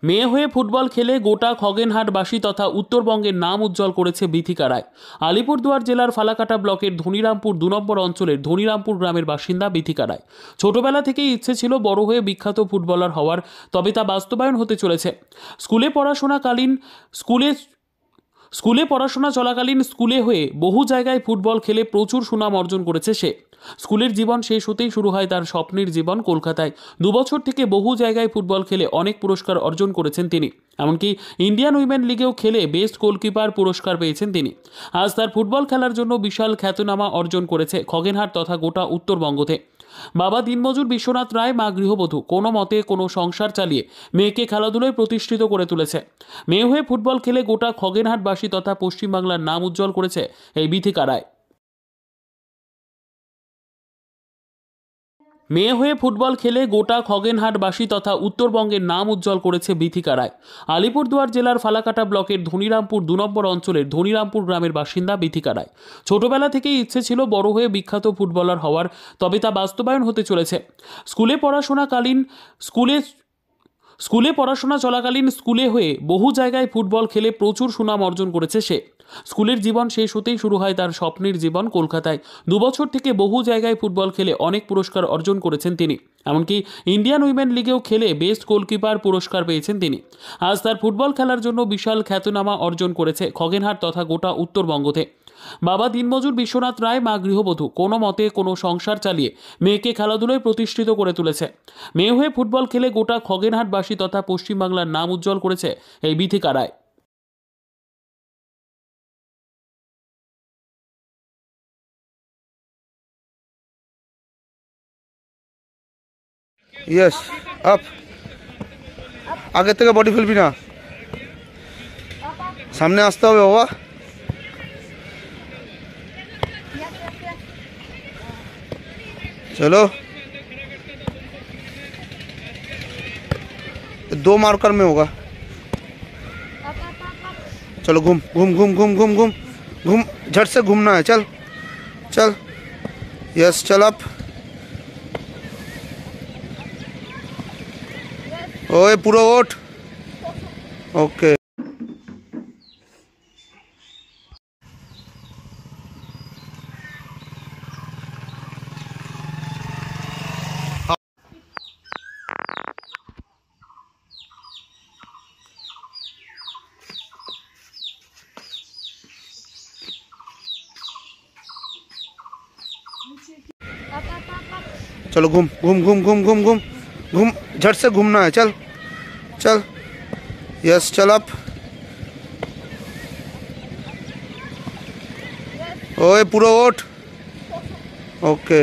মেয়ে হয়ে ফুটবল খেলে গোটা খগেনহাটবাসী তথা উত্তরবঙ্গের নাম উজ্জ্বল করেছে বিথিকা রায়। আলিপুরদুয়ার জেলার ফালাকাটা ব্লকের ধনিরামপুর ২ নম্বর অঞ্চলের ধনিরামপুর গ্রামের বাসিন্দা বিথিকা রায়। ছোটবেলা থেকেই ইচ্ছে ছিল বড় হয়ে বিখ্যাত ফুটবলার হওয়ার, তবে তা বাস্তবায়ন হতে চলেছে। স্কুলে পড়াশোনা চলাকালীন স্কুলে হয়ে বহু জায়গায় ফুটবল খেলে প্রচুর সুনাম অর্জন করেছে সে। স্কুলের জীবন শেষ হতেই শুরু হয় তার স্বপ্নের জীবন কলকাতায়। ২ বছর থেকে বহু জায়গায় ফুটবল খেলে অনেক পুরস্কার অর্জন করেছেন তিনি। এমনকি ইন্ডিয়ান উইমেন লিগেও খেলে বেস্ট গোলকিপার পুরস্কার পেয়েছেন তিনি। আজ তার ফুটবল খেলার জন্য বিশাল খ্যাতনামা অর্জন করেছে খগেনহাট তথা গোটা উত্তরবঙ্গতে। বাবা দিনমজুর বিশ্বনাথ রায়, মা গৃহবধূ, কোনো মতে কোনো সংসার চালিয়ে মেয়েকে খেলাধুলোয় প্রতিষ্ঠিত করে তুলেছে। মেয়ে হয়ে ফুটবল খেলে গোটা খগেনহাটবাসী তথা পশ্চিমবাংলার নাম উজ্জ্বল করেছে এই বিথিকা রায়। মেয়ে হয়ে ফুটবল খেলে গোটা খগেনহাটবাসী তথা উত্তরবঙ্গের নাম উজ্জ্বল করেছে বিথিকা রায়। আলিপুরদুয়ার জেলার ফালাকাটা ব্লকের ধনিরামপুর ২ নম্বর অঞ্চলের ধনিরামপুর গ্রামের বাসিন্দা বিথিকা রায়। ছোটবেলা থেকেই ইচ্ছে ছিল বড় হয়ে বিখ্যাত ফুটবলার হওয়ার, তবে তা বাস্তবায়ন হতে চলেছে। স্কুলে পড়াশোনা চলাকালীন স্কুলে হয়ে বহু জায়গায় ফুটবল খেলে প্রচুর সুনাম অর্জন করেছে সে। স্কুলের জীবন শেষ হতেই শুরু হয় তার স্বপ্নের জীবন কলকাতায়। ২ বছর থেকে বহু জায়গায় ফুটবল খেলে অনেক পুরস্কার অর্জন করেছেন তিনি। এমনকি ইন্ডিয়ান উইমেন লিগেও খেলে বেস্ট গোলকিপার পুরস্কার পেয়েছেন তিনি। আজ তার ফুটবল খেলার জন্য বিশাল খ্যাতনামা অর্জন করেছে খগেনহাট তথা গোটা উত্তরবঙ্গতে। বাবা দিনমজুর বিশ্বনাথ রায়, মা গৃহবধূ, কোনো মতে কোনো সংসার চালিয়ে মেয়েকে খেলাধুলোয় প্রতিষ্ঠিত করে তুলেছে। মেয়ে হয়ে ফুটবল খেলে গোটা খগেনহাটবাসী তথা পশ্চিমবাংলার নাম উজ্জ্বল করেছে এই বিথিকা রায়। यस अप आगे থেকে বডি ফেলবি না, সামনে আসতে হবে বাবা। चलो 2 मार्कर में होगा। चलो घूम घूम घूम घूम घूम घूम घूम, झट से घूमना है। चल चल, यस चल अप। ओए पूरा ओठ, ओके। चलो घूम घूम घूम घूम घूम घूम घूम, झट से घूमना है। चल चल, यस चल अप। ओए पूरा ओठ, ओके।